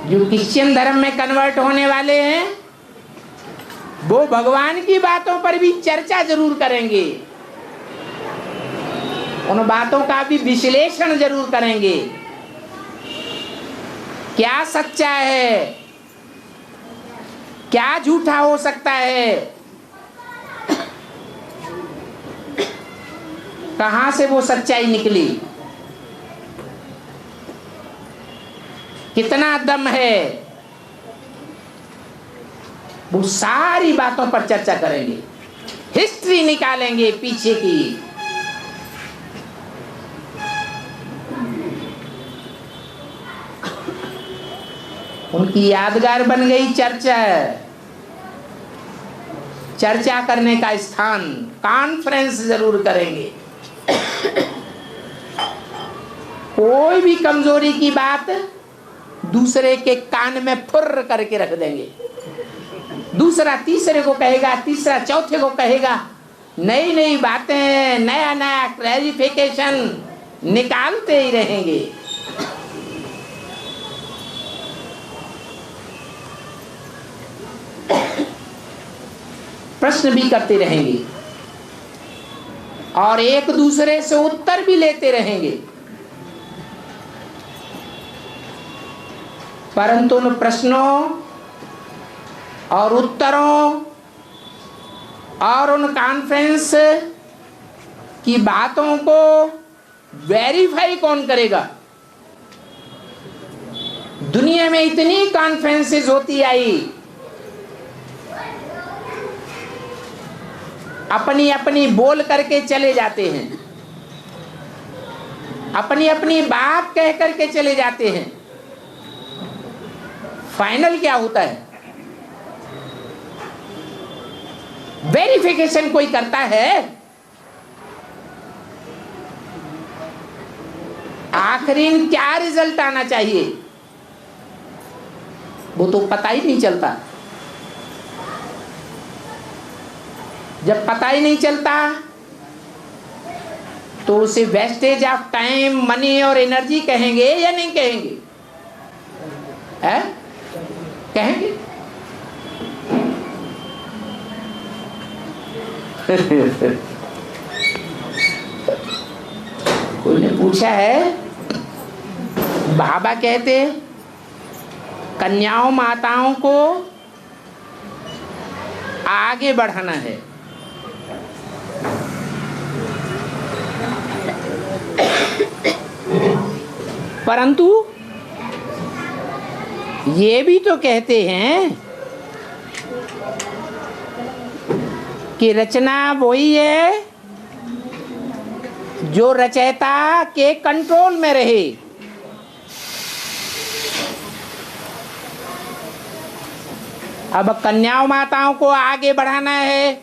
जो क्रिश्चियन धर्म में कन्वर्ट होने वाले हैं वो भगवान की बातों पर भी चर्चा जरूर करेंगे, उन बातों का भी विश्लेषण जरूर करेंगे। क्या सच्चा है, क्या झूठा हो सकता है, कहां से वो सच्चाई निकली, कितना दम है, वो सारी बातों पर चर्चा करेंगे, हिस्ट्री निकालेंगे पीछे की। उनकी यादगार बन गई चर्चा, चर्चा करने का स्थान, कॉन्फ्रेंस जरूर करेंगे। कोई भी कमजोरी की बात दूसरे के कान में फुर्र करके रख देंगे, दूसरा तीसरे को कहेगा, तीसरा चौथे को कहेगा, नई नई बातें, नया नया क्लैरिफिकेशन निकालते ही रहेंगे। प्रश्न भी करते रहेंगे और एक दूसरे से उत्तर भी लेते रहेंगे, परंतु उन प्रश्नों और उत्तरों और उन कॉन्फ्रेंस की बातों को वेरीफाई कौन करेगा? दुनिया में इतनी कॉन्फ्रेंसेस होती आई, अपनी अपनी बोल करके चले जाते हैं, अपनी अपनी बात कह करके चले जाते हैं। फाइनल क्या होता है? वेरिफिकेशन कोई करता है? आखिरी क्या रिजल्ट आना चाहिए वो तो पता ही नहीं चलता। जब पता ही नहीं चलता तो उसे वेस्टेज ऑफ टाइम, मनी और एनर्जी कहेंगे या नहीं कहेंगे? है? कहेंगे? कोई ने पूछा है, बाबा कहते कन्याओं माताओं को आगे बढ़ाना है, परंतु ये भी तो कहते हैं कि रचना वही है जो रचयिता के कंट्रोल में रहे। अब कन्याओं माताओं को आगे बढ़ाना है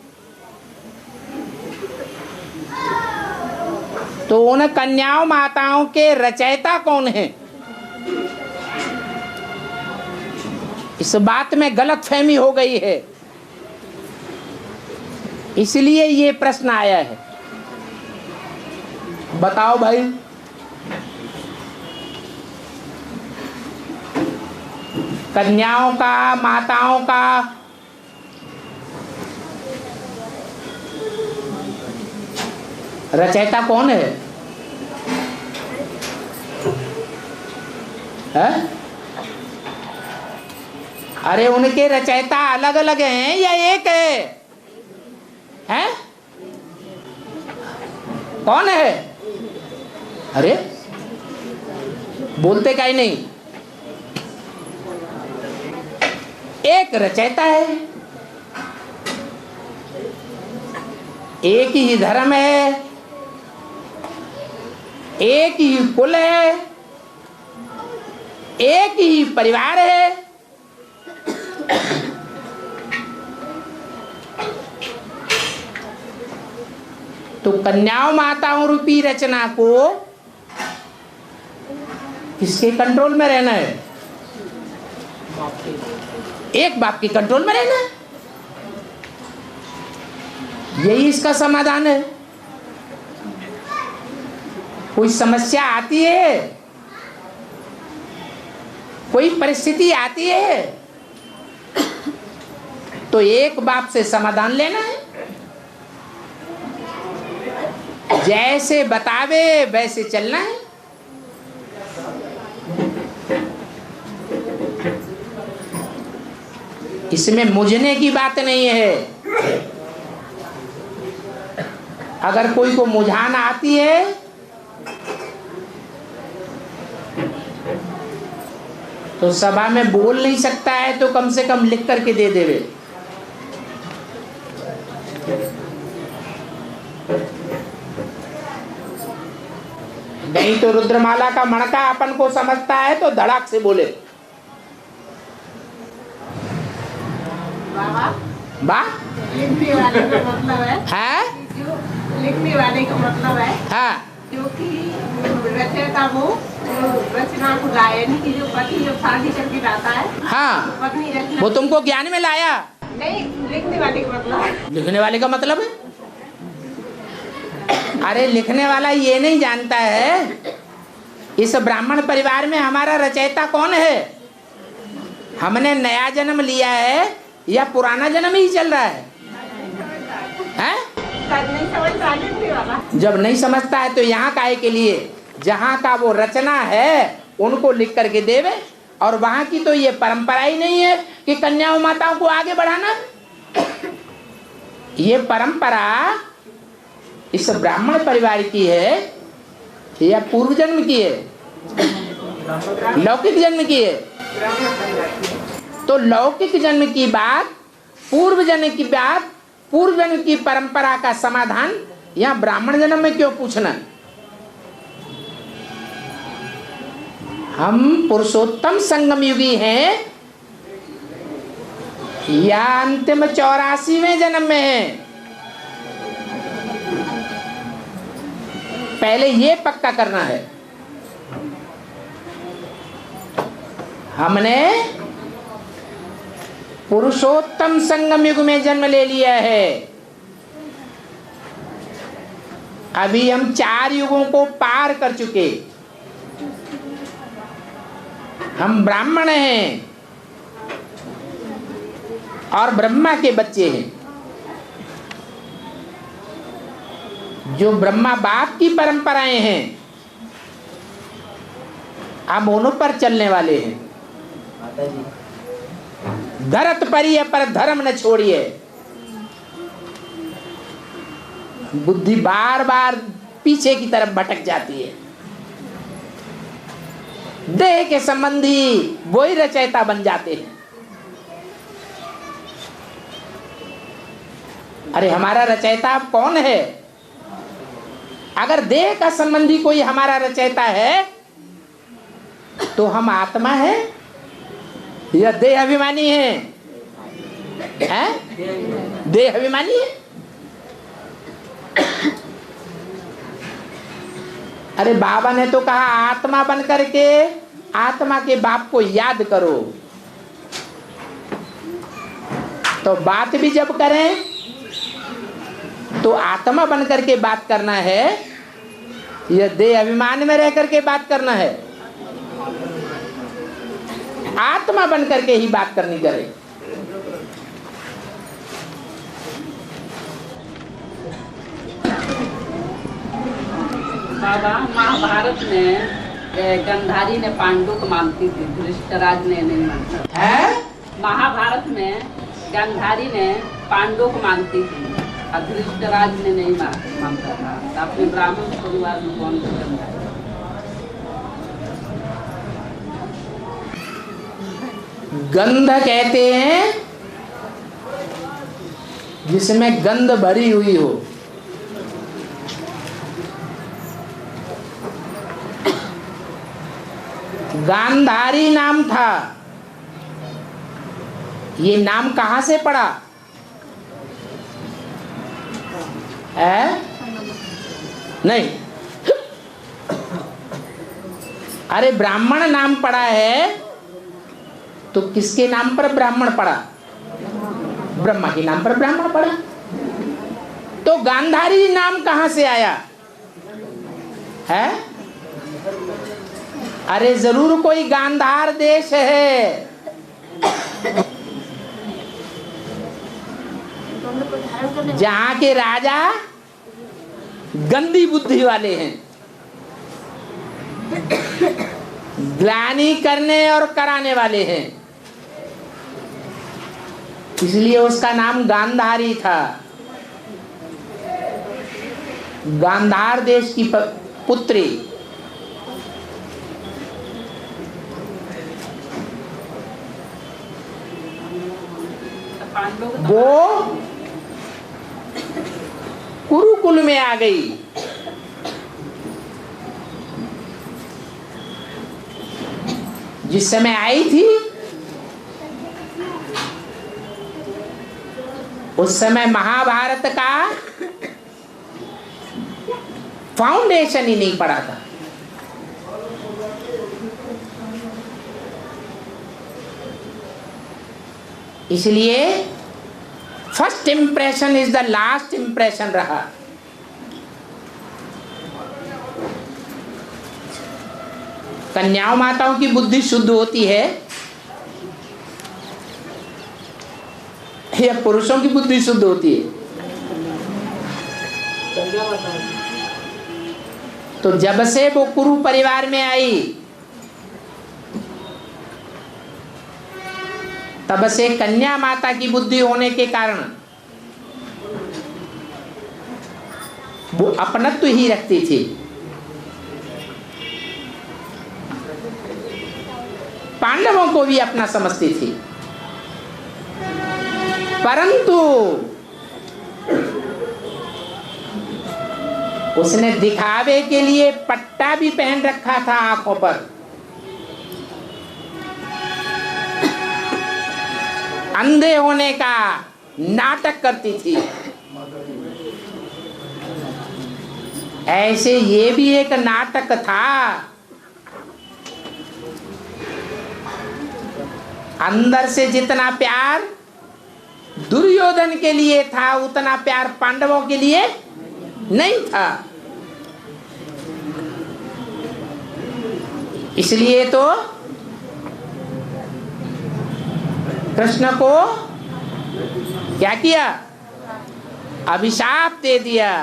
तो उन कन्याओं माताओं के रचयिता कौन है? इस बात में गलतफहमी हो गई है, इसलिए ये प्रश्न आया है। बताओ भाई, कन्याओं का, माताओं का रचयिता कौन है? अरे उनके रचयिता अलग अलग हैं या एक है? हैं? कौन है? अरे बोलते काहे नहीं? एक रचयिता है, एक ही धर्म है, एक ही कुल है, एक ही परिवार है। तो कन्याओं माताओं रूपी रचना को किसके कंट्रोल में रहना है? एक बाप के कंट्रोल में रहना है। यही इसका समाधान है। कोई समस्या आती है कोई परिस्थिति आती है तो एक बाप से समाधान लेना है, जैसे बतावे वैसे चलना है। इसमें मुझने की बात नहीं है। अगर कोई को मुझाना आती है तो सभा में बोल नहीं सकता है तो कम से कम लिख करके दे देवे। नहीं तो रुद्रमाला का मणका अपन को समझता है तो धड़ाक से बोले। वाह, लिखने वाले का मतलब है, लिखने वाले का मतलब है हाँ, क्योंकि रचयिता वो रचना को लाया, यानी कि जो पति जब शादी करके लाता है, हाँ, पत्नी रचना वो तुमको ज्ञान में लाया। नहीं, लिखने वाले का मतलब है। लिखने वाले का मतलब है, अरे लिखने वाला ये नहीं जानता है इस ब्राह्मण परिवार में हमारा रचयिता कौन है, हमने नया जन्म लिया है या पुराना जन्म ही चल रहा है? नहीं समझता लिखने वाला। जब नहीं समझता है तो यहाँ काहे के लिए, जहाँ का वो रचना है उनको लिख करके देवे। और वहाँ की तो ये परंपरा ही नहीं है कि कन्याओं माताओं को आगे बढ़ाना। ये परंपरा इस ब्राह्मण परिवार की है या पूर्व जन्म की है, लौकिक जन्म की है? तो लौकिक जन्म की बात, पूर्व जन्म की बात, पूर्व जन्म की परंपरा का समाधान यहाँ ब्राह्मण जन्म में क्यों पूछना? हम पुरुषोत्तम संगम युगी हैं या अंतिम 84वें जन्म में हैं? पहले ये पक्का करना है। हमने पुरुषोत्तम संगम युग में जन्म ले लिया है, अभी हम 4 युगों को पार कर चुके, हम ब्राह्मण हैं और ब्रह्मा के बच्चे हैं। जो ब्रह्मा बाप की परंपराएं हैं हम उन पर चलने वाले हैं। धरत परिय पर धर्म न छोड़िए। बुद्धि बार बार पीछे की तरफ भटक जाती है। देह के संबंधी वही रचयिता बन जाते हैं। अरे हमारा रचयिता कौन है? अगर देह का संबंधी कोई हमारा रचयिता है तो हम आत्मा है या देह अभिमानी है? देह अभिमानी है। अरे बाबा ने तो कहा आत्मा बन करके आत्मा के बाप को याद करो। तो बात भी जब करें तो आत्मा बन करके बात करना है या देह अभिमान में रह करके बात करना है? आत्मा बन करके ही बात करनी करे। बाबा, महाभारत में गंधारी ने पांडु को मानती थी, धृतराज ने नहीं मानता है। महाभारत में गंधारी ने पांडु को मानती थी और धृतराज ने नहीं मानता था। तो अपने ब्राह्मण परिवार में कौन सा गंधारी? गंध कहते हैं जिसमें गंध भरी हुई हो। गांधारी नाम था। ये नाम कहां से पड़ा है? नहीं, अरे ब्राह्मण नाम पड़ा है तो किसके नाम पर ब्राह्मण पड़ा? ब्रह्मा के नाम पर ब्राह्मण पड़ा। तो गांधारी नाम कहां से आया है? अरे जरूर कोई गांधार देश है जहां के राजा गंदी बुद्धि वाले हैं, ग्लानि करने और कराने वाले हैं, इसलिए उसका नाम गांधारी था। गांधार देश की पुत्री। वो कुरुकुल में आ गई। जिस समय आई थी उस समय महाभारत का फाउंडेशन ही नहीं पड़ा था। इसलिए first impression is the last impression रहा। कन्याओं माताओं की बुद्धि शुद्ध होती है या पुरुषों की बुद्धि शुद्ध होती है? तो जब से वो कुरु परिवार में आई तब से कन्या माता की बुद्धि होने के कारण वो अपनत्व ही रखती थी। पांडवों को भी अपना समझती थी, परंतु उसने दिखावे के लिए पट्टा भी पहन रखा था आंखों पर। अंधे होने का नाटक करती थी। ऐसे ये भी एक नाटक था। अंदर से जितना प्यार दुर्योधन के लिए था उतना प्यार पांडवों के लिए नहीं था। इसलिए तो कृष्ण को क्या किया? अभिशाप दे दिया।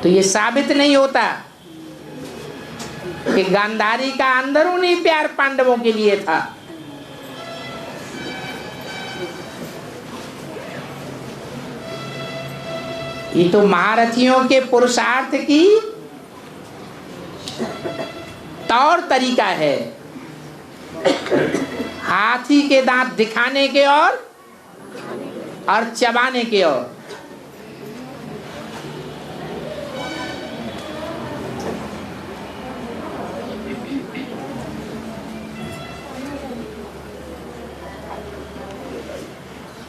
तो ये साबित नहीं होता कि गांधारी का अंदरूनी प्यार पांडवों के लिए था। ये तो महारथियों के पुरुषार्थ की तौर तरीका है, हाथी के दांत दिखाने के और चबाने के और।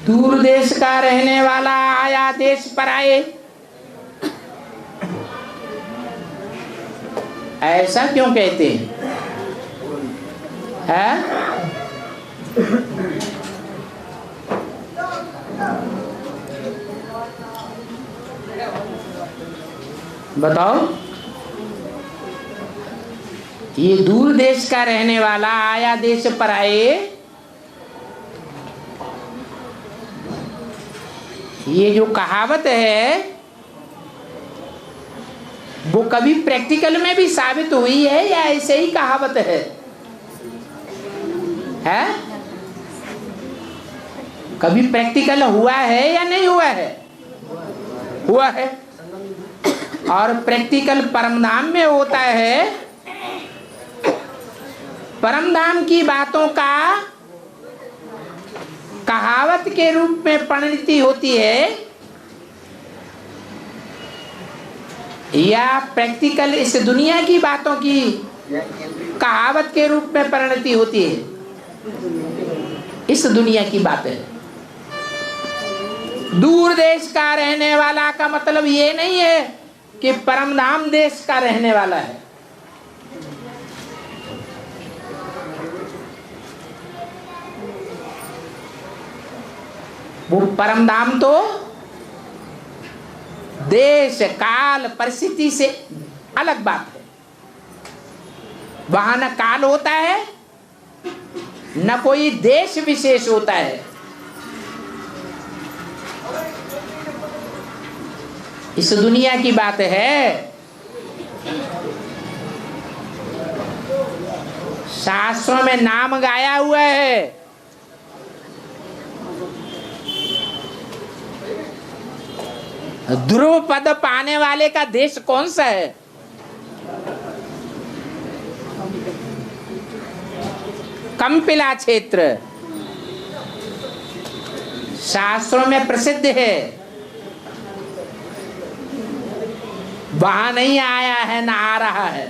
दूर देश का रहने वाला आया देश पर आए, ऐसा क्यों कहते हैं? बताओ। ये दूर देश का रहने वाला आया देश पर आए, ये जो कहावत है वो कभी प्रैक्टिकल में भी साबित हुई है या ऐसे ही कहावत है? कभी प्रैक्टिकल हुआ है या नहीं हुआ है? हुआ है। और प्रैक्टिकल परमधाम में होता है। परमधाम की बातों का कहावत के रूप में परिणति होती है या प्रैक्टिकल इस दुनिया की बातों की कहावत के रूप में परिणति होती है? इस दुनिया की बात है। दूर देश का रहने वाला का मतलब ये नहीं है कि परमधाम देश का रहने वाला है। वो परमधाम तो देश काल परिस्थिति से अलग बात है। वहां न काल होता है न कोई देश विशेष होता है। इस दुनिया की बात है। शास्त्रों में नाम गाया हुआ है। ध्रुव पद पाने वाले का देश कौन सा है? कंपिला क्षेत्र शास्त्रों में प्रसिद्ध है। वहां नहीं आया है ना आ रहा है।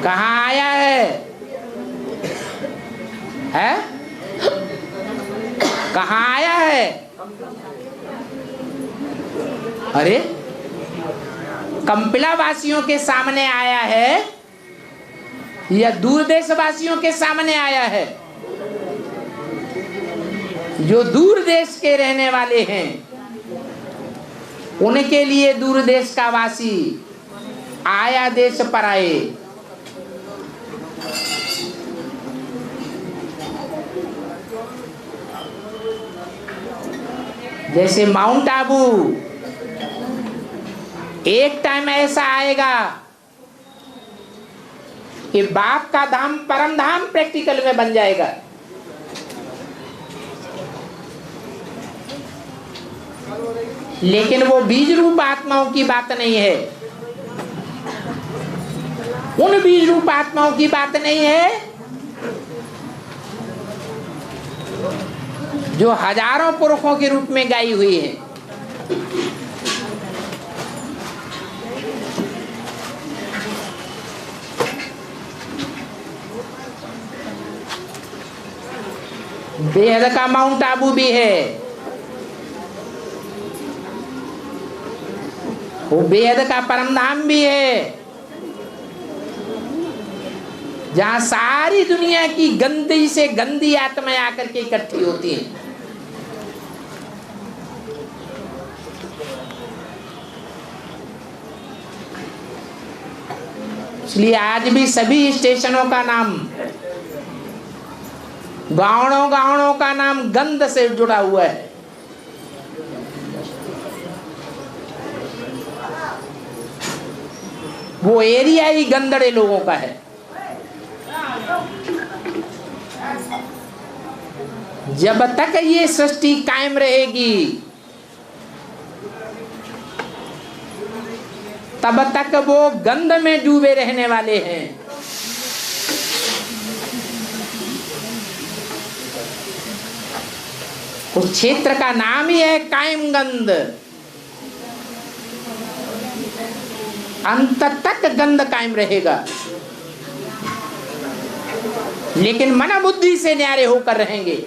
कहाँ आया है? कहाँ आया है? अरे कंपिला वासियों के सामने आया है या दूर देश वासियों के सामने आया है? जो दूर देश के रहने वाले हैं उनके लिए दूर देश का वासी आया देश पर आए। जैसे माउंट आबू, एक टाइम ऐसा आएगा कि बाप का धाम परम धाम प्रैक्टिकल में बन जाएगा। लेकिन वो बीज रूप आत्माओं की बात नहीं है। उन बीज रूप आत्माओं की बात नहीं है जो हजारों पुरखों के रूप में गाई हुई है। बेहद का माउंट आबू भी है। वो बेहद का परम धाम भी है जहां सारी दुनिया की गंदी से गंदी आत्माएं आकर के इकट्ठी होती हैं। इसलिए आज भी सभी स्टेशनों का नाम, गाँवों गाँवों का नाम गंध से जुड़ा हुआ है। वो एरिया ही गंदड़े लोगों का है। जब तक ये सृष्टि कायम रहेगी तब तक वो गंध में डूबे रहने वाले हैं। उस क्षेत्र का नाम ही है कायम गंध। अंत तक गंध कायम रहेगा, लेकिन मन बुद्धि से न्यारे होकर रहेंगे।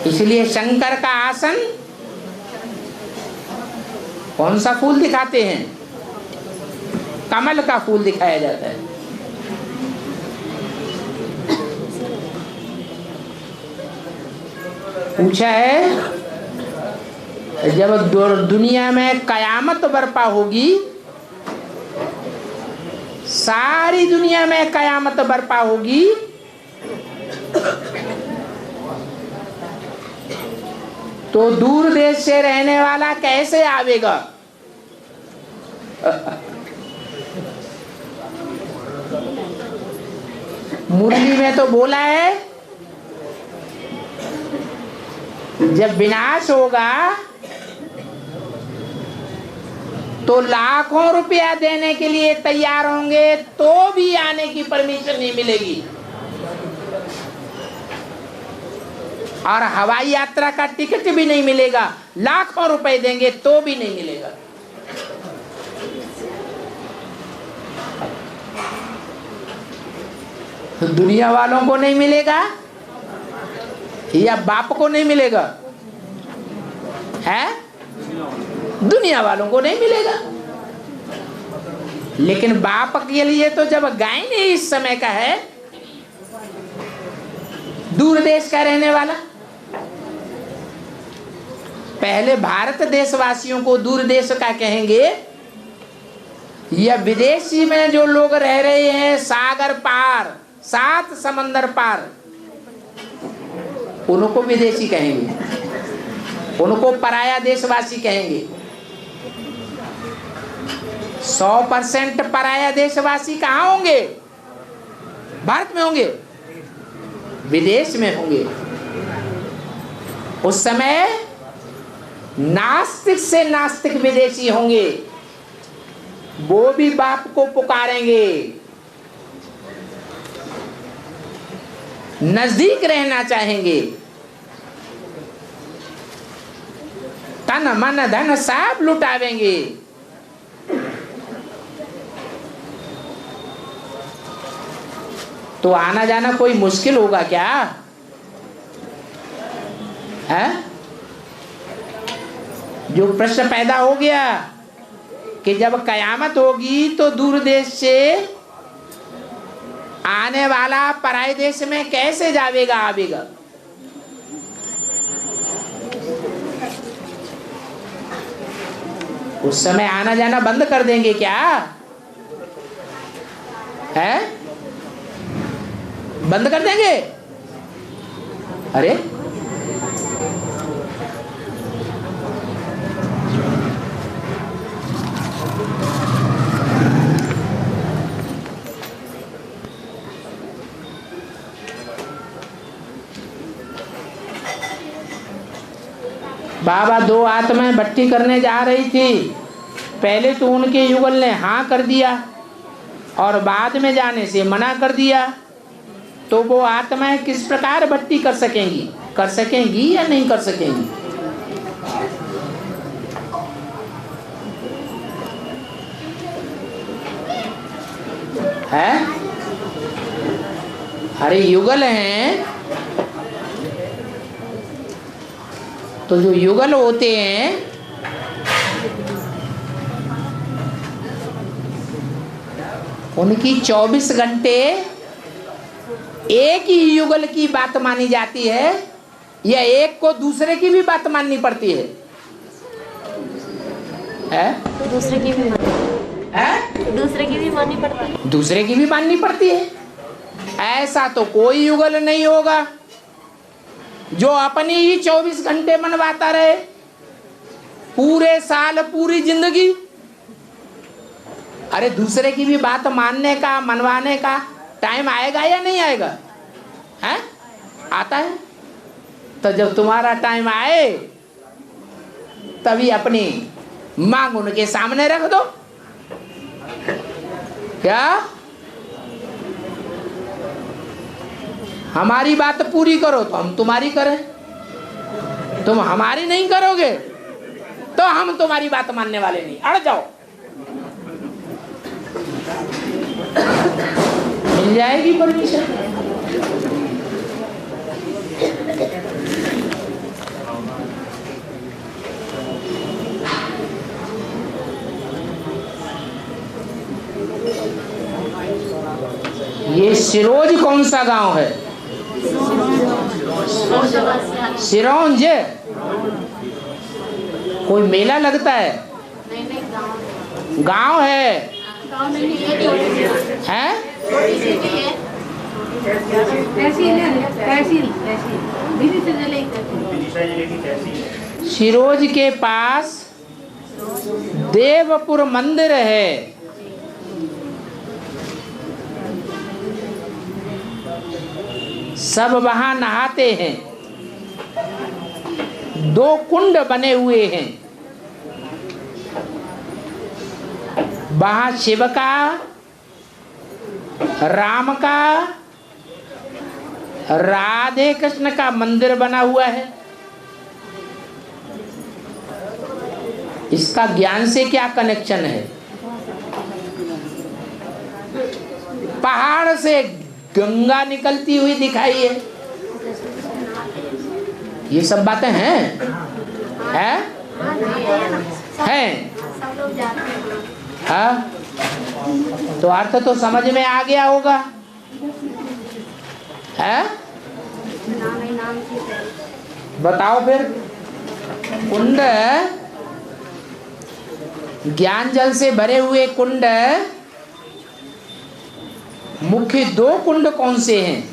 इसलिए शंकर का आसन कौन सा फूल दिखाते हैं? कमल का फूल दिखाया जाता है। पूछा है जब दुनिया में कयामत बर्पा होगी, सारी दुनिया में कयामत बर्पा होगी, तो दूर देश से रहने वाला कैसे आवेगा? मुरली में तो बोला है जब विनाश होगा तो लाखों रुपया देने के लिए तैयार होंगे तो भी आने की परमिशन नहीं मिलेगी, और हवाई यात्रा का टिकट भी नहीं मिलेगा। लाखों रुपए देंगे तो भी नहीं मिलेगा। तो दुनिया वालों को नहीं मिलेगा या बाप को नहीं मिलेगा? है दुनिया वालों को नहीं मिलेगा। लेकिन बाप के लिए तो जब गाय ने इस समय का है, दूर देश का रहने वाला, पहले भारत देशवासियों को दूर देश का कहेंगे, या विदेशी में जो लोग रह रहे हैं सागर पार, 7 समंदर पार, उनको विदेशी कहेंगे, उनको पराया देशवासी कहेंगे। 100% पराया देशवासी कहाँ होंगे? भारत में होंगे, विदेश में होंगे। उस समय नास्तिक से नास्तिक विदेशी होंगे, वो भी बाप को पुकारेंगे, नजदीक रहना चाहेंगे, तन मन धन सब लुटावेंगे। तो आना जाना कोई मुश्किल होगा क्या है? जो प्रश्न पैदा हो गया कि जब कयामत होगी तो दूर देश से आने वाला पराये देश में कैसे जावेगा आवेगा? उस समय आना जाना बंद कर देंगे क्या है? बंद कर देंगे? अरे बाबा 2 आत्माएं भट्टी करने जा रही थी। पहले तो उनके युगल ने हाँ कर दिया और बाद में जाने से मना कर दिया। तो वो आत्माएं किस प्रकार भट्टी कर सकेंगी? कर सकेंगी या नहीं कर सकेंगी? है? अरे युगल हैं, तो जो युगल होते हैं उनकी 24 घंटे एक ही युगल की बात मानी जाती है या एक को दूसरे की भी बात माननी पड़ती है? दूसरे की भी दूसरे की भी माननी पड़ती है। दूसरे की भी माननी पड़ती है। ऐसा तो कोई युगल नहीं होगा जो अपनी ही 24 घंटे मनवाता रहे पूरे साल पूरी जिंदगी। अरे दूसरे की भी बात मानने का मनवाने का टाइम आएगा या नहीं आएगा? है? आता है। तो जब तुम्हारा टाइम आए तभी अपनी मांग उनके सामने रख दो। क्या हमारी बात पूरी करो तो हम तुम्हारी करें, तुम हमारी नहीं करोगे तो हम तुम्हारी बात मानने वाले नहीं। अड़ जाओ, मिल जाएगी परमिशन। ये सिरोंज कौन सा गांव है? सिरोंज। कोई मेला लगता है? गांव है? हैं? सिरोंज के पास देवपुर मंदिर है। सब वहां नहाते हैं। 2 कुंड बने हुए हैं। वहां शिव का, राम का, राधे कृष्ण का मंदिर बना हुआ है। इसका ज्ञान से क्या कनेक्शन है? पहाड़ से गंगा निकलती हुई दिखाई है। ये सब बातें हैं? हैं? हाँ, तो अर्थ तो समझ में आ गया होगा। है? बताओ फिर। कुंड, ज्ञान जल से भरे हुए कुंड, मुख्य 2 कुंड कौन से हैं?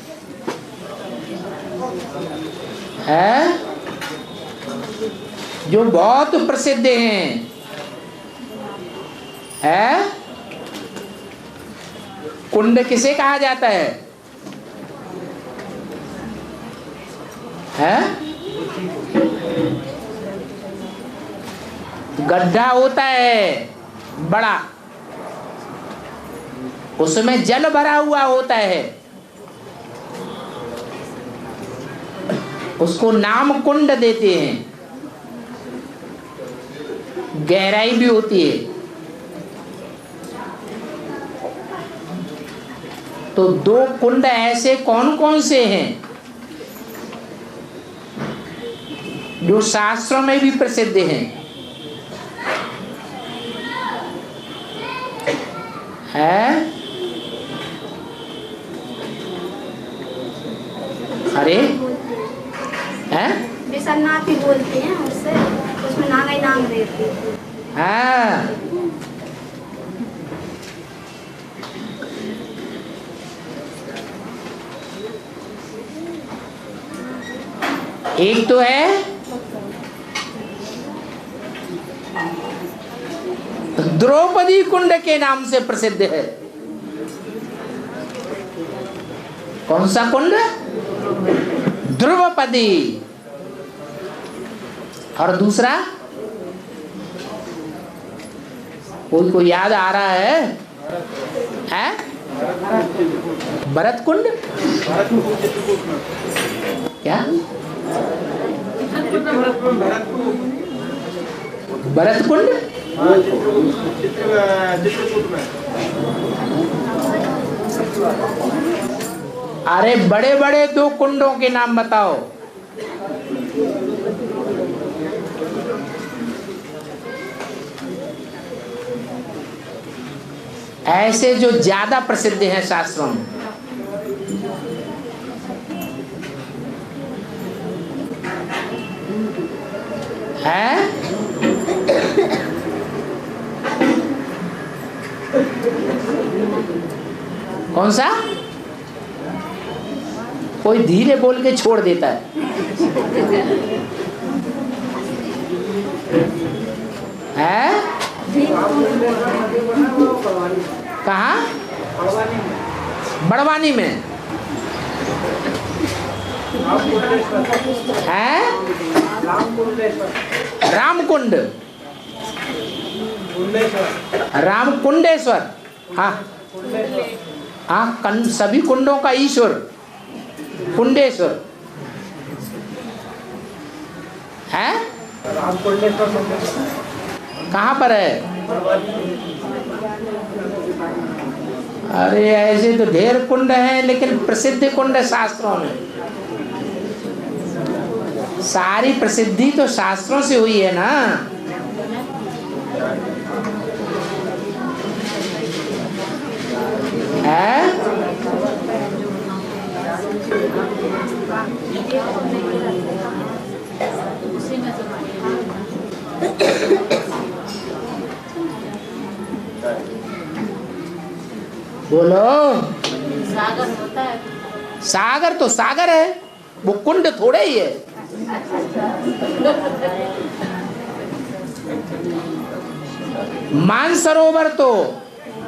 जो बहुत प्रसिद्ध हैं, कुंड किसे कहा जाता है? गड्ढा होता है बड़ा, उसमें जल भरा हुआ होता है, उसको नाम कुंड देते हैं। गहराई भी होती है। तो 2 कुंड ऐसे कौन कौन से हैं जो शास्त्रों में भी प्रसिद्ध हैं? अरे विसन्नाथी बोलते हैं उससे, उसमें नागा ही नाम रहती है। एक तो है द्रौपदी कुंड के नाम से प्रसिद्ध है। कौन सा कुंड? द्रौपदी। और दूसरा कोई याद आ रहा है? भरत कुंड। क्या? भरत कुंड। अरे बड़े बड़े 2 कुंडों के नाम बताओ। ऐसे जो ज्यादा प्रसिद्ध हैं शास्त्रों में। कौन सा? कोई धीरे बोल के छोड़ देता है। कहाँ? बड़वानी में है? रामकुंड। रामकुंडेश्वर। हाँ हाँ, सभी कुंडों का ईश्वर कुंडेश्वर है। कहाँ पर है? अरे ऐसे तो ढेर कुंड हैं, लेकिन प्रसिद्ध कुंड शास्त्रों में। सारी प्रसिद्धि तो शास्त्रों से हुई है ना। बोलो। सागर होता है। सागर तो सागर है, वो कुंड थोड़े ही है। मानसरोवर तो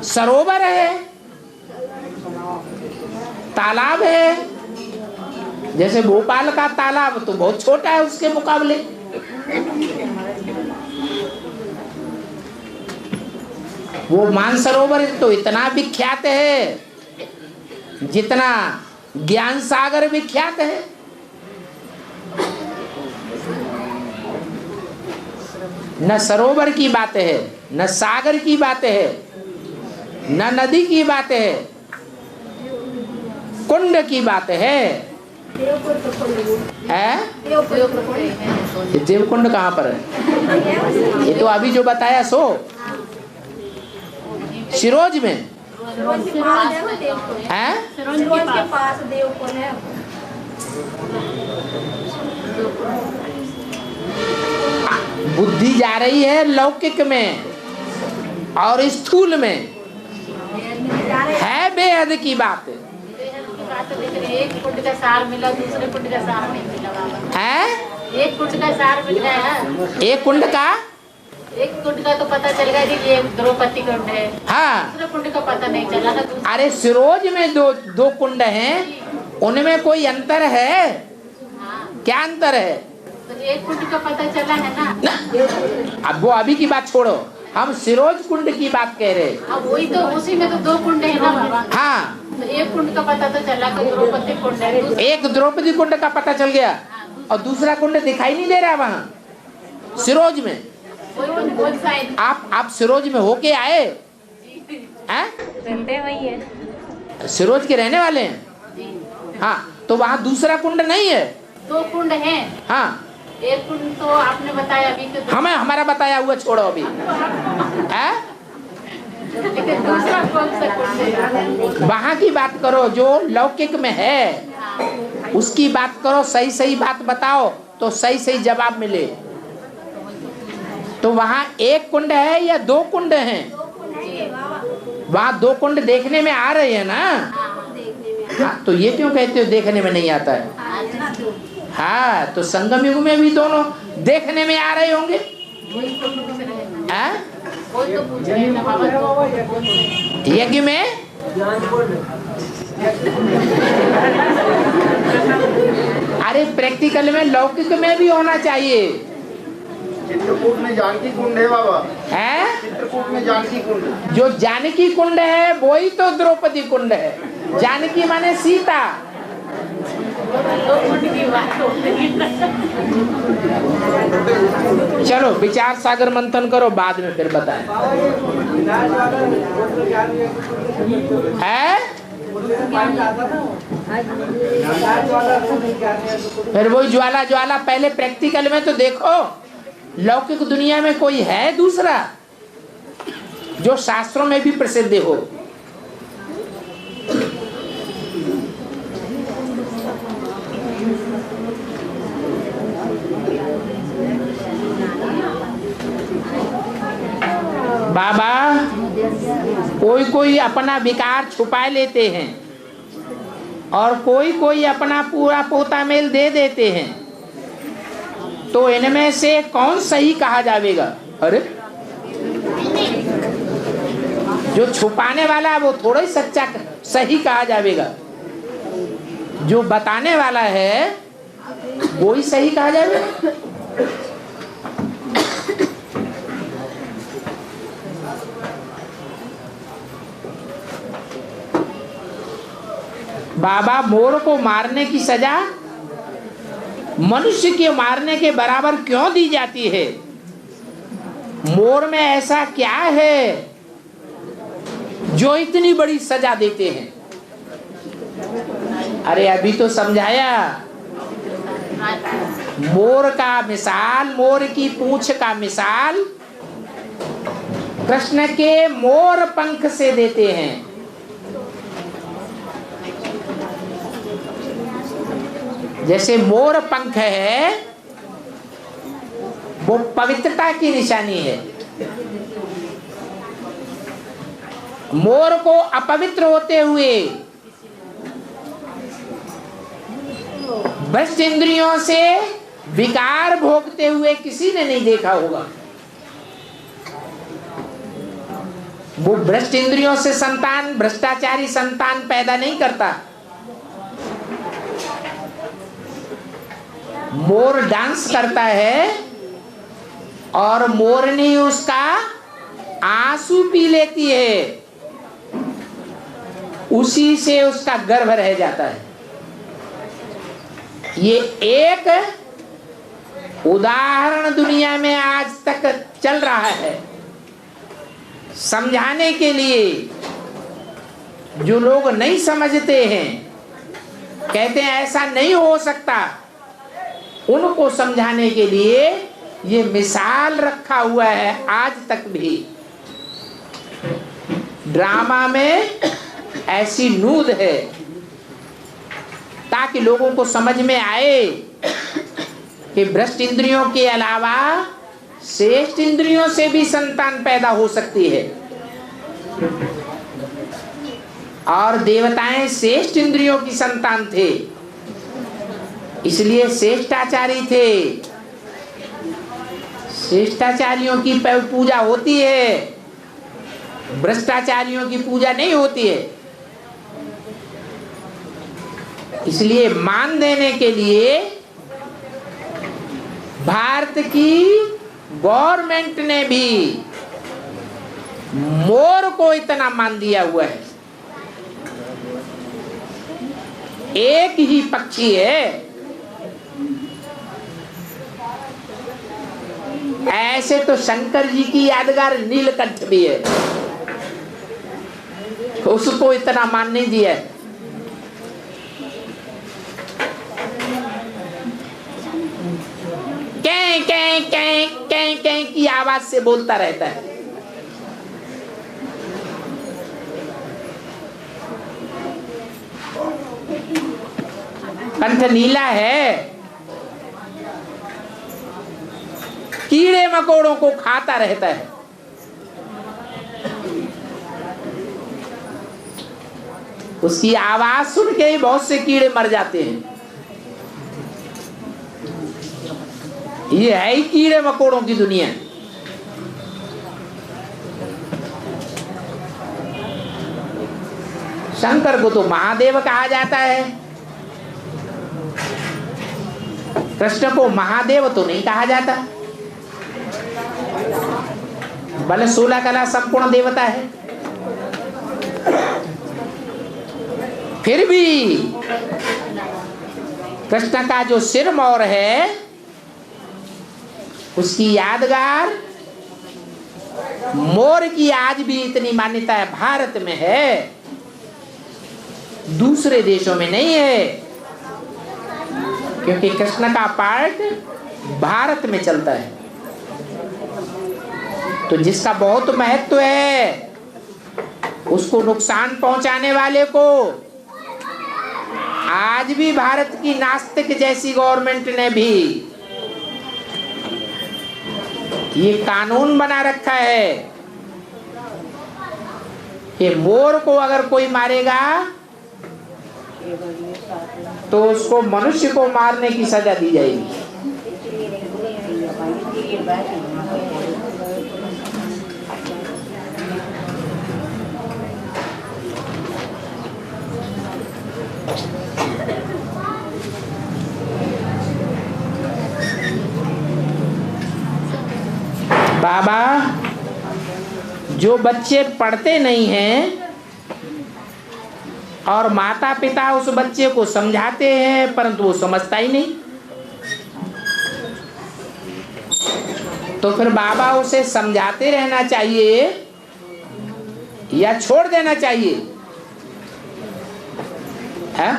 सरोवर है, तालाब है। जैसे भोपाल का तालाब तो बहुत छोटा है उसके मुकाबले। वो मानसरोवर तो इतना विख्यात है जितना ज्ञान सागर विख्यात है। न सरोवर की बात है, न सागर की बात है, न नदी की बात है, कुंड की बात है। देवकुंड कहाँ पर है? ये तो अभी जो बताया सो सिरोज में है। के पास देवकुंड है। बुद्धि जा रही है लौकिक में और स्थूल में, है बेहद की बात। एक कुंड का सार मिला, दूसरे कुंड का सार नहीं मिला बाबा। है एक कुंड का सार मिल गया है। एक कुंड का, एक कुंड का तो पता चल गया कि ये द्रौपदी कुंड है। हाँ। दूसरे कुंड का पता नहीं चला ना। अरे सिरोज में दो कुंड हैं, उनमें कोई अंतर है? हाँ। क्या अंतर है? तो एक कुंड का पता चला है ना। अब वो अभी की बात छोड़ो, हम सिरोज कुंड की बात कह रहे। अब वही तो, उसी में तो 2 कुंड है ना बाबा। हाँ, तो एक कुंड का पता तो चला कि द्रौपदी कुंड है। एक द्रौपदी कुंड का पता चल गया और दूसरा कुंड दिखाई नहीं दे रहा वहाँ सिरोज में। आप सिरोज में होके आए हैं? रहते वही है, सिरोज के रहने वाले हैं। हाँ, तो वहाँ दूसरा कुंड नहीं है? 2 कुंड है। हाँ, एक कुंड तो आपने बताया अभी तो, हमें हमारा बताया हुआ छोड़ो अभी। है? लेकिन दूसरा कौन सा कुंड है? वहाँ की बात करो जो लौकिक में है, उसकी बात करो, सही सही बात बताओ तो सही सही जवाब मिले। तो वहाँ एक कुंड है या 2 कुंड हैं? वहाँ 2 कुंड देखने में आ रहे हैं ना। हाँ, तो ये क्यों कहते हो देखने में नहीं आता है? हाँ, तो संगम युग में भी दोनों देखने में आ रहे होंगे। हाँ? यज्ञ में अरे प्रैक्टिकल में लौकिक में भी होना चाहिए। चित्रकूट में जानकी कुंड है बाबा। है? चित्रकूट में जानकी कुंड, जो जानकी कुंड है वही तो द्रौपदी कुंड है। जानकी माने सीता। चलो विचार सागर मंथन करो, बाद में फिर बताएं। है? फिर वही ज्वाला ज्वाला, पहले प्रैक्टिकल में तो देखो लौकिक दुनिया में कोई है दूसरा जो शास्त्रों में भी प्रसिद्ध हो। बाबा कोई कोई अपना विकार छुपा लेते हैं और कोई कोई अपना पूरा पोता मेल दे देते हैं, तो इनमें से कौन सही कहा जाएगा? अरे जो छुपाने वाला है वो थोड़ा ही सच्चा सही कहा जाएगा, जो बताने वाला है वो ही सही कहा जाएगा। बाबा मोर को मारने की सजा मनुष्य के मारने के बराबर क्यों दी जाती है? मोर में ऐसा क्या है जो इतनी बड़ी सजा देते हैं? अरे अभी तो समझाया। मोर का मिसाल, मोर की पूंछ का मिसाल कृष्ण के मोर पंख से देते हैं। जैसे मोर पंख है वो पवित्रता की निशानी है। मोर को अपवित्र होते हुए भ्रष्ट इंद्रियों से विकार भोगते हुए किसी ने नहीं देखा होगा। वो भ्रष्ट इंद्रियों से संतान, भ्रष्टाचारी संतान पैदा नहीं करता। मोर डांस करता है और मोरनी उसका आंसू पी लेती है, उसी से उसका गर्भ रह जाता है। ये एक उदाहरण दुनिया में आज तक चल रहा है समझाने के लिए। जो लोग नहीं समझते हैं, कहते हैं ऐसा नहीं हो सकता, उनको समझाने के लिए ये मिसाल रखा हुआ है आज तक भी। ड्रामा में ऐसी नूद है ताकि लोगों को समझ में आए कि भ्रष्ट इंद्रियों के अलावा श्रेष्ठ इंद्रियों से भी संतान पैदा हो सकती है, और देवताएं श्रेष्ठ इंद्रियों की संतान थे, इसलिए श्रेष्ठाचारी थे। श्रेष्ठाचारियों की पूजा होती है, भ्रष्टाचारियों की पूजा नहीं होती है। इसलिए मान देने के लिए भारत की गवर्नमेंट ने भी मोर को इतना मान दिया हुआ है। एक ही पक्षी है, ऐसे तो शंकर जी की यादगार नीलकंठ भी है, उसको इतना मान नहीं दिया है। कैं कैं कैं कैं कैं की आवाज से बोलता रहता है। कंठ नीला है, कीड़े मकोड़ों को खाता रहता है। उसकी आवाज सुन के ही बहुत से कीड़े मर जाते हैं। ये है ही कीड़े मकोड़ों की दुनिया। शंकर को तो महादेव कहा जाता है, कृष्ण को महादेव तो नहीं कहा जाता। भले 16 कला संपूर्ण देवता है, फिर भी कृष्ण का जो सिर मोर है उसकी यादगार मोर की आज भी इतनी मान्यता है भारत में है, दूसरे देशों में नहीं है, क्योंकि कृष्ण का पार्ट भारत में चलता है। तो जिसका बहुत महत्व है उसको नुकसान पहुंचाने वाले को आज भी भारत की नास्तिक जैसी गवर्नमेंट ने भी ये कानून बना रखा है कि मोर को अगर कोई मारेगा तो उसको मनुष्य को मारने की सजा दी जाएगी। बाबा, जो बच्चे पढ़ते नहीं हैं और माता पिता उस बच्चे को समझाते हैं परंतु वो समझता ही नहीं, तो फिर बाबा उसे समझाते रहना चाहिए या छोड़ देना चाहिए? है?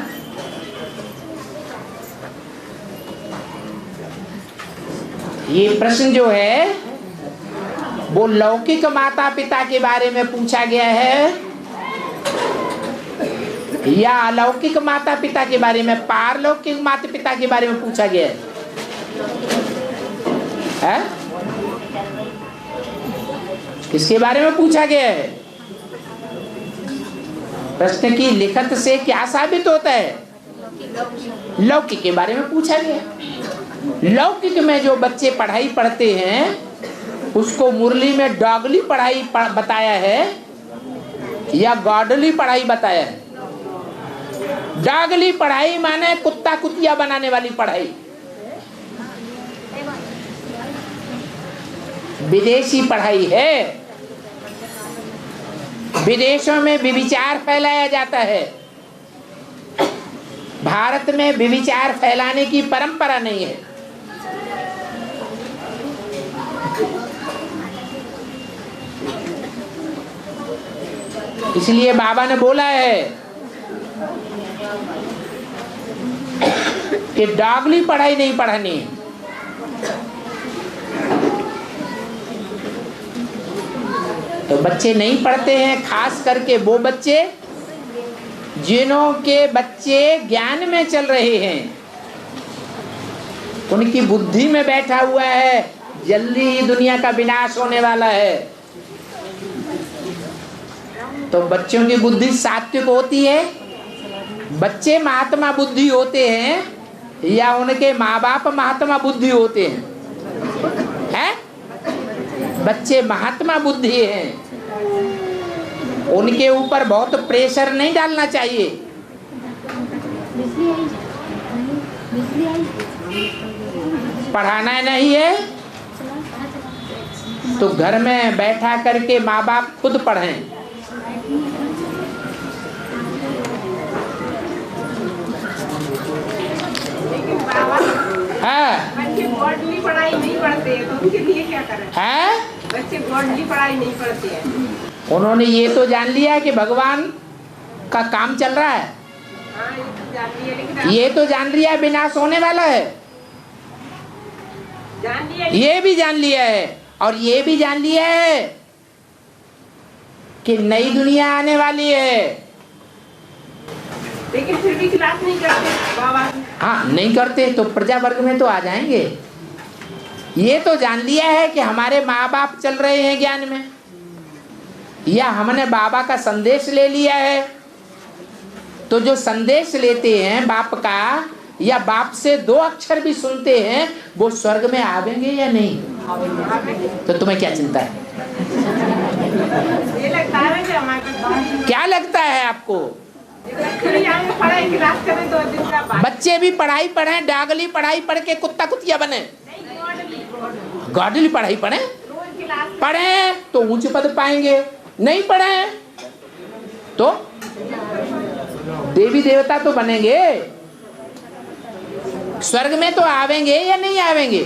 ये प्रश्न जो है वो लौकिक माता पिता के बारे में पूछा गया है या अलौकिक माता पिता के बारे में, पारलौकिक माता पिता के बारे में पूछा गया है? किसके बारे में पूछा गया है? प्रश्न की लिखत से क्या साबित होता है? लौकिक के बारे में पूछा गया। लौकिक में जो बच्चे पढ़ाई पढ़ते हैं उसको मुरली में डॉगली पढ़ाई बताया है या गॉडली पढ़ाई बताया है? डॉगली पढ़ाई माने कुत्ता कुतिया बनाने वाली पढ़ाई, विदेशी पढ़ाई है। विदेशों में व्यभिचार फैलाया जाता है, भारत में व्यभिचार फैलाने की परंपरा नहीं है। इसलिए बाबा ने बोला है कि डॉगली पढ़ाई नहीं पढ़नी। तो बच्चे नहीं पढ़ते हैं, खास करके वो बच्चे जिन्हों के बच्चे ज्ञान में चल रहे हैं, उनकी बुद्धि में बैठा हुआ है जल्दी ही दुनिया का विनाश होने वाला है। तो बच्चों की बुद्धि सात्विक होती है। बच्चे महात्मा बुद्धि होते हैं या उनके माँ बाप महात्मा बुद्धि होते हैं? बच्चे महात्मा बुद्धि हैं, उनके ऊपर बहुत प्रेशर नहीं डालना चाहिए। पढ़ाना नहीं है तो घर में बैठा करके माँ बाप खुद पढ़ें। बच्चे गॉडली पढ़ाई नहीं पढ़ते हैं तो उनके लिए क्या करें? बच्चे गॉडली पढ़ाई नहीं पढ़ते हैं। उन्होंने ये तो जान लिया कि भगवान का काम चल रहा है। हाँ, ये तो जान लिया, लेकिन ये तो जान लिया विनाश होने वाला है। जान लिया, ये भी जान लिया है और ये भी जान लिया है कि नई दुनिया आने वाली है। लेकिन फिर भी क्लास नहीं करते बाबा। हाँ, नहीं करते तो प्रजा वर्ग में तो आ जाएंगे। ये तो जान लिया है कि हमारे माँ बाप चल रहे हैं ज्ञान में, या हमने बाबा का संदेश ले लिया है। तो जो संदेश लेते हैं बाप का या बाप से 2 अक्षर भी सुनते हैं वो स्वर्ग में आवेंगे या नहीं? तो तुम्हें क्या चिंता है? ये लगता है कि हमारे क्या लगता है आपको? पढ़ाई क्लास करें 2 दिन का बाद। बच्चे भी पढ़ाई पढ़े, डागली पढ़ाई पढ़ के कुत्ता कुतिया बने। गॉडली पढ़ाई पढ़े, पढ़े तो ऊंचे पद पाएंगे, नहीं पढ़े तो देवी देवता तो बनेंगे, स्वर्ग में तो आवेंगे या नहीं आवेंगे?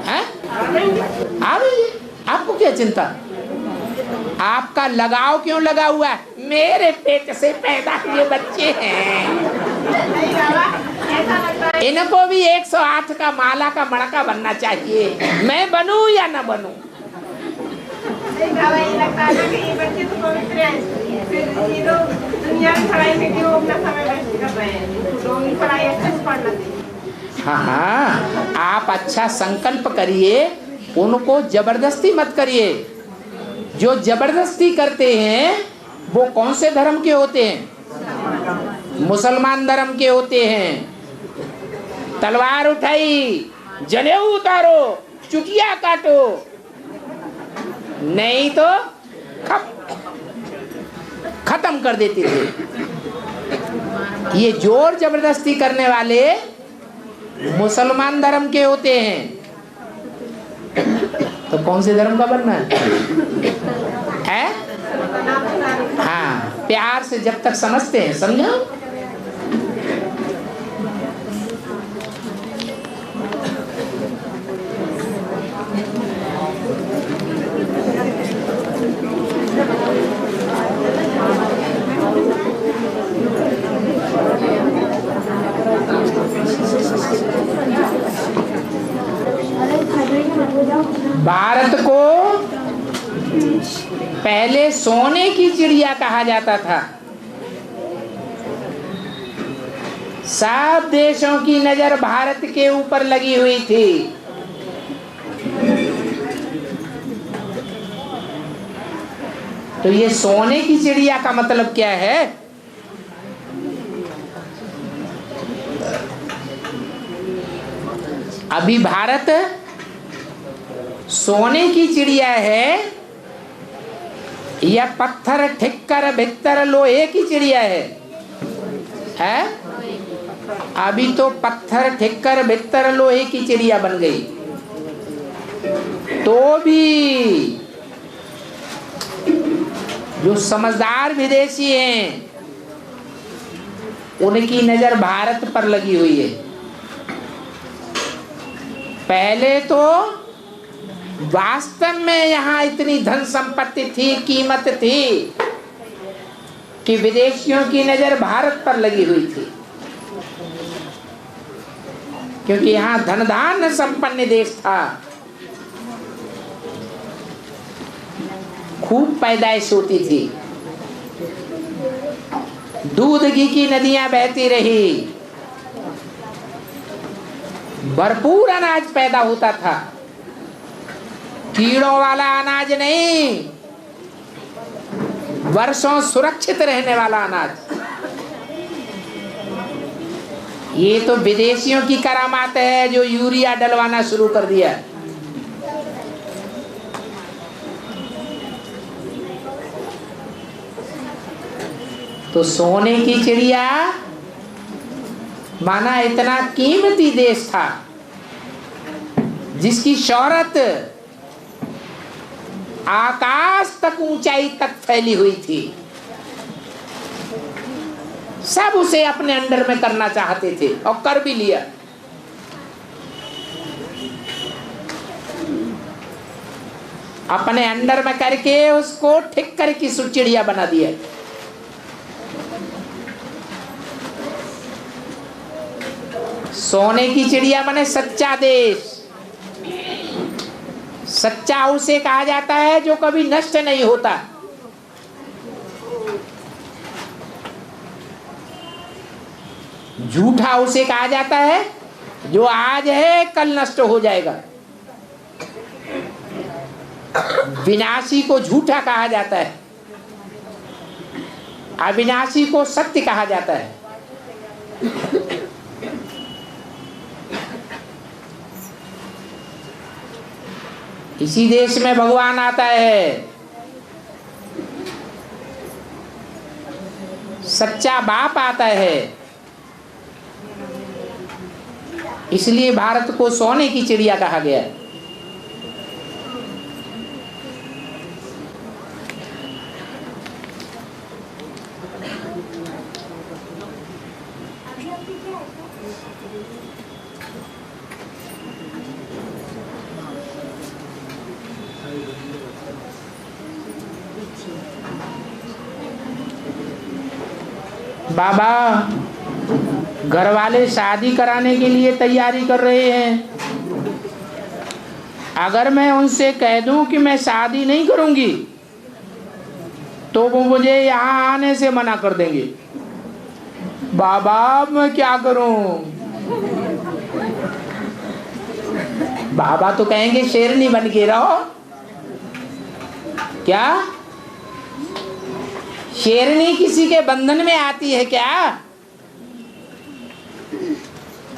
हैं? आवेंगे। आपको क्या चिंता? आपका लगाव क्यों लगा हुआ है? मेरे पेट से पैदा हुए बच्चे हैं, इनको भी 108 का माला का मड़का बनना चाहिए। मैं बनूं या ना बनूं? लगता है कि ये बच्चे तो पवित्र हैं, फिर ये लोग दुनिया की पढ़ाई में क्यों अपना समय व्यस्त कर रहे हैं? लोगों की पढ़ाई अच्छे से पढ़ना चाहिए। हाँ, आप अच्छा संकल्प करिए, उनको जबरदस्ती मत करिए। जो जबरदस्ती करते हैं वो कौन से धर्म के होते हैं? मुसलमान धर्म के होते हैं। तलवार उठाई, जनेऊ उतारो, चुटिया काटो, नहीं तो खत्म कर देते थे। ये जोर जबरदस्ती करने वाले मुसलमान धर्म के होते हैं। तो कौन से धर्म का बनना है? हाँ, प्यार से जब तक समझते हैं, समझो। भारत को पहले सोने की चिड़िया कहा जाता था। सब देशों की नजर भारत के ऊपर लगी हुई थी। तो ये सोने की चिड़िया का मतलब क्या है? अभी भारत सोने की चिड़िया है या पत्थर ठिक्कर भित्तर लोहे की चिड़िया है? अभी तो पत्थर ठिक्कर भित्तर लोहे की चिड़िया बन गई। तो भी जो समझदार विदेशी हैं उनकी नजर भारत पर लगी हुई है। पहले तो वास्तव में यहाँ इतनी धन संपत्ति थी, कीमत थी कि विदेशियों की नजर भारत पर लगी हुई थी, क्योंकि यहाँ धनधान्य संपन्न देश था, खूब पैदाइश होती थी, दूध घी की नदियां बहती रही, भरपूर अनाज पैदा होता था, कीड़ों वाला अनाज नहीं, वर्षों सुरक्षित रहने वाला अनाज। ये तो विदेशियों की करामात है जो यूरिया डलवाना शुरू कर दिया। तो सोने की चिड़िया माना इतना कीमती देश था जिसकी शौहरत आकाश तक, ऊंचाई तक फैली हुई थी। सब उसे अपने अंडर में करना चाहते थे और कर भी लिया। अपने अंडर में करके उसको ठीक करके चिड़िया बना दिया। सोने की चिड़िया माने सच्चा देश। सच्चा उसे कहा जाता है जो कभी नष्ट नहीं होता। झूठा उसे कहा जाता है जो आज है कल नष्ट हो जाएगा। विनाशी को झूठा कहा जाता है, अविनाशी को सत्य कहा जाता है। इसी देश में भगवान आता है। सच्चा बाप आता है। इसलिए भारत को सोने की चिड़िया कहा गया है। बाबा, घर वाले शादी कराने के लिए तैयारी कर रहे हैं। अगर मैं उनसे कह दूं कि मैं शादी नहीं करूंगी तो वो मुझे यहाँ आने से मना कर देंगे। बाबा मैं क्या करूं? बाबा तो कहेंगे शेरनी बन के रहो। क्या शेरनी किसी के बंधन में आती है क्या?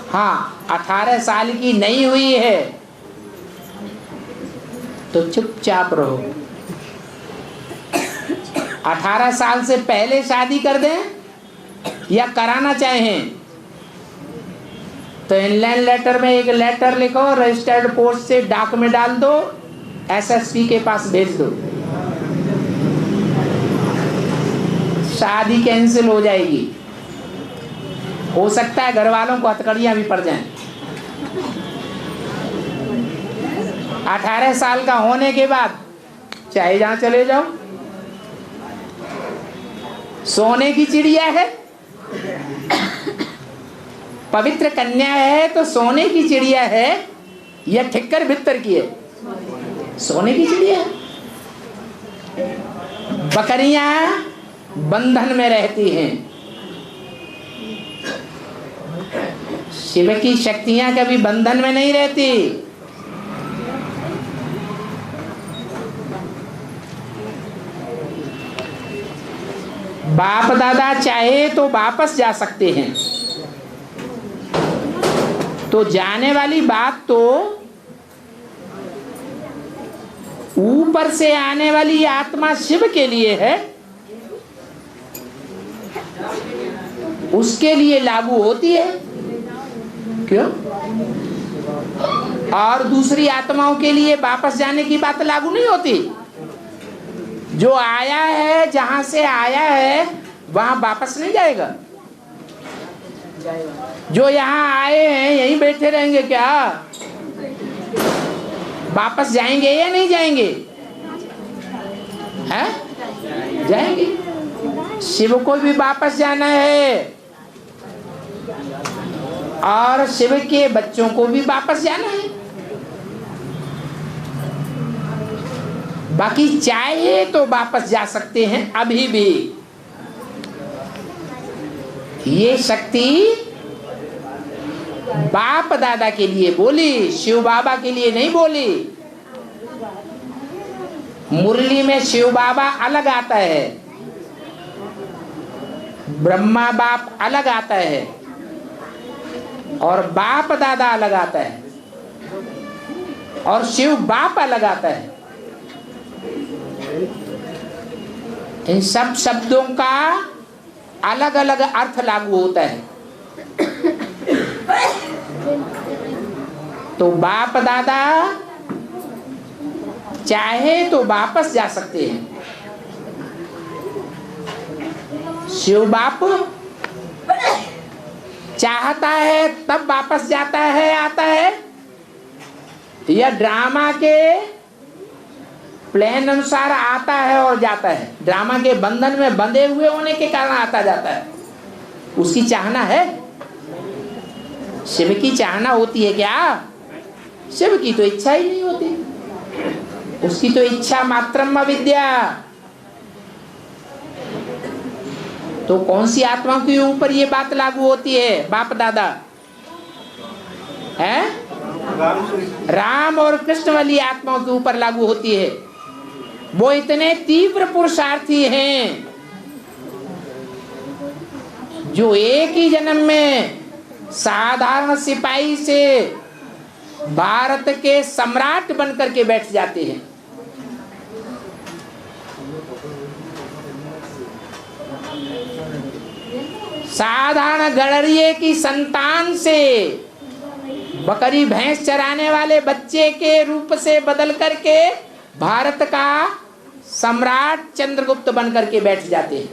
हाँ, 18 साल की नहीं हुई है तो चुपचाप रहो। 18 साल से पहले शादी कर दें या कराना चाहें तो इनलैंड लेटर में एक लेटर लिखो, रजिस्टर्ड पोस्ट से डाक में डाल दो, एसएसपी के पास भेज दो, शादी कैंसिल हो जाएगी। हो सकता है घर वालों को हथकड़ियां भी पड़ जाएं। 18 साल का होने के बाद चाहे जहां चले जाओ। सोने की चिड़िया है, पवित्र कन्या है तो सोने की चिड़िया है या ठिक्कर भित्तर की है? सोने की चिड़िया है। बकरियां बंधन में रहती हैं। शिव की शक्तियां कभी बंधन में नहीं रहती। बाप दादा चाहे तो वापस जा सकते हैं। तो जाने वाली बात तो ऊपर से आने वाली आत्मा शिव के लिए है, उसके लिए लागू होती है। क्यों? और दूसरी आत्माओं के लिए वापस जाने की बात लागू नहीं होती। जो आया है, जहां से आया है वहां वापस नहीं जाएगा। जो यहाँ आए हैं यहीं बैठे रहेंगे क्या? वापस जाएंगे या नहीं जाएंगे? हैं? जाएंगे। शिव को भी वापस जाना है और शिव के बच्चों को भी वापस जाना है। बाकी चाहे तो वापस जा सकते हैं अभी भी। ये शक्ति बाप दादा के लिए बोली, शिव बाबा के लिए नहीं बोली। मुरली में शिव बाबा अलग आता है, ब्रह्मा बाप अलग आता है और बाप दादा अलग आता है और शिव बाप अलग आता है। इन सब शब्दों का अलग अलग अर्थ लागू होता है। तो बाप दादा चाहे तो वापस जा सकते हैं, शिव बाप चाहता है तब वापस जाता है, आता है, या ड्रामा के प्लान अनुसार आता है और जाता है। ड्रामा के बंधन में बंधे हुए होने के कारण आता जाता है। उसकी चाहना है, शिव की चाहना होती है क्या? शिव की तो इच्छा ही नहीं होती, उसकी तो इच्छा मात्रम अविद्या। तो कौन सी आत्मा के ऊपर ये बात लागू होती है? बाप दादा है, राम और कृष्ण वाली आत्माओं के ऊपर लागू होती है। वो इतने तीव्र पुरुषार्थी हैं जो एक ही जन्म में साधारण सिपाही से भारत के सम्राट बनकर के बैठ जाते हैं। साधारण गड़रिये की संतान से बकरी भैंस चराने वाले बच्चे के रूप से बदल करके भारत का सम्राट चंद्रगुप्त बनकर के बैठ जाते हैं।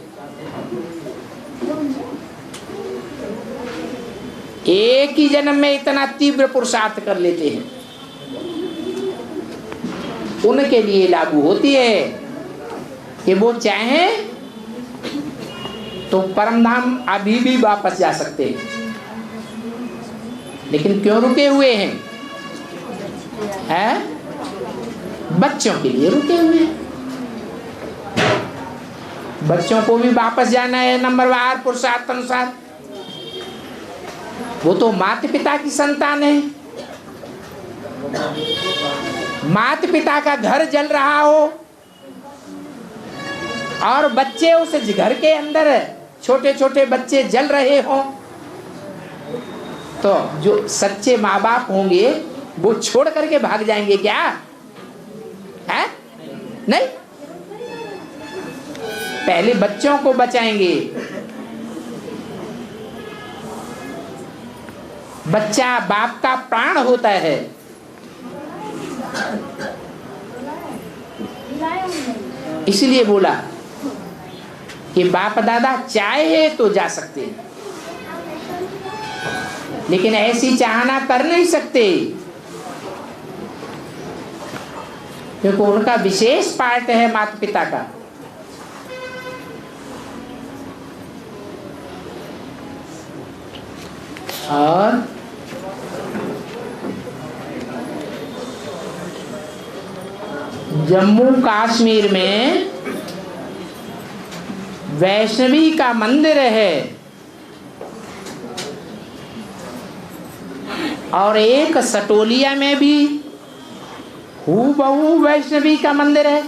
एक ही जन्म में इतना तीव्र पुरुषार्थ कर लेते हैं। उनके लिए लागू होती है कि वो चाहें तो परमधाम अभी भी वापस जा सकते हैं, लेकिन क्यों रुके हुए हैं? बच्चों के लिए रुके हुए हैं। बच्चों को भी वापस जाना है नंबरवार पुरुषार्थ अनुसार। वो तो माता पिता की संतान है। माता पिता का घर जल रहा हो और बच्चे उस घर के अंदर, छोटे छोटे बच्चे जल रहे हो, तो जो सच्चे माँ बाप होंगे वो छोड़ करके भाग जाएंगे क्या? है नहीं, पहले बच्चों को बचाएंगे। बच्चा बाप का प्राण होता है। इसलिए बोला कि बाप दादा चाहे तो जा सकते हैं, लेकिन ऐसी चाहना कर नहीं सकते, क्योंकि उनका विशेष पार्ट है माता पिता का। और जम्मू कश्मीर में वैष्णवी का मंदिर है और एक सटोलिया में भी हूबहू वैष्णवी का मंदिर है।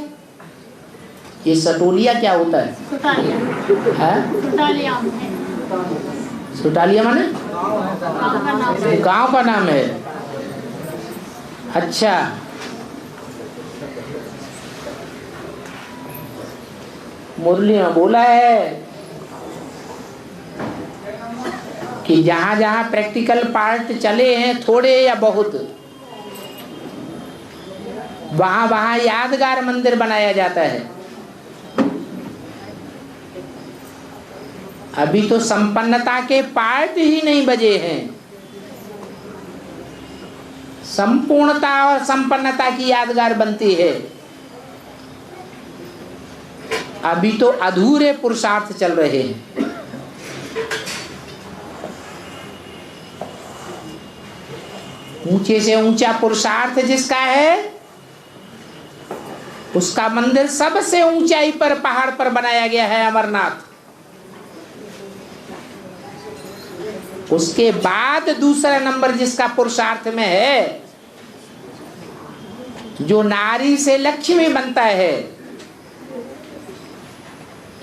ये सटोलिया क्या होता है? सुटालिया माने गांव का नाम है। अच्छा, मुरली में बोला है कि जहां जहां प्रैक्टिकल पार्ट चले हैं, थोड़े या बहुत, वहां वहां यादगार मंदिर बनाया जाता है। अभी तो संपन्नता के पार्ट ही नहीं बजे हैं। संपूर्णता और संपन्नता की यादगार बनती है। अभी तो अधूरे पुरुषार्थ चल रहे हैं। ऊंचे से ऊंचा पुरुषार्थ जिसका है, उसका मंदिर सबसे ऊंचाई पर पहाड़ पर बनाया गया है, अमरनाथ। उसके बाद दूसरा नंबर जिसका पुरुषार्थ में है, जो नारी से लक्ष्मी बनता है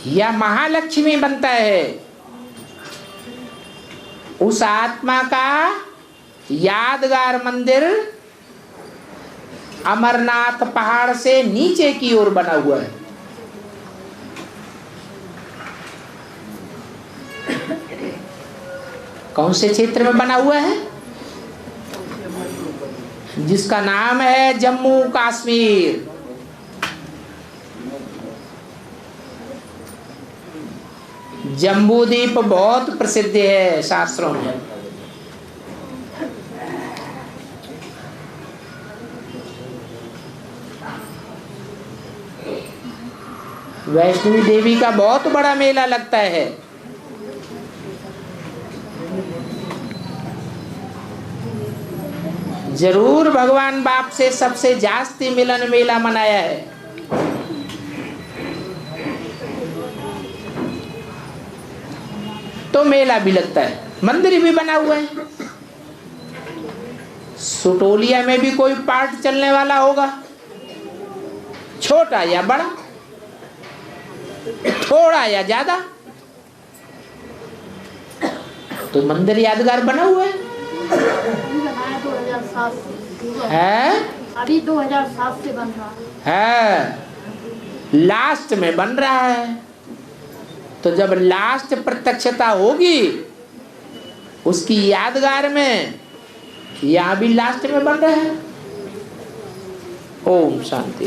या महालक्ष्मी बनता है, उस आत्मा का यादगार मंदिर अमरनाथ पहाड़ से नीचे की ओर बना हुआ है। कौन से क्षेत्र में बना हुआ है? जिसका नाम है जम्मू कश्मीर। जम्बूद्वीप बहुत प्रसिद्ध है शास्त्रों में। वैष्णवी देवी का बहुत बड़ा मेला लगता है। जरूर भगवान बाप से सबसे जास्ती मिलन मेला मनाया है। तो मेला भी लगता है, मंदिर भी बना हुआ है। सुटोलिया में भी कोई पार्ट चलने वाला होगा, छोटा या बड़ा, थोड़ा या ज्यादा, तो मंदिर यादगार बना हुआ है। 2007 है अभी 2007 से बन रहा है, लास्ट में बन रहा है। तो जब लास्ट प्रत्यक्षता होगी उसकी यादगार में, यहाँ भी लास्ट में बन रहा है। ओम शांति।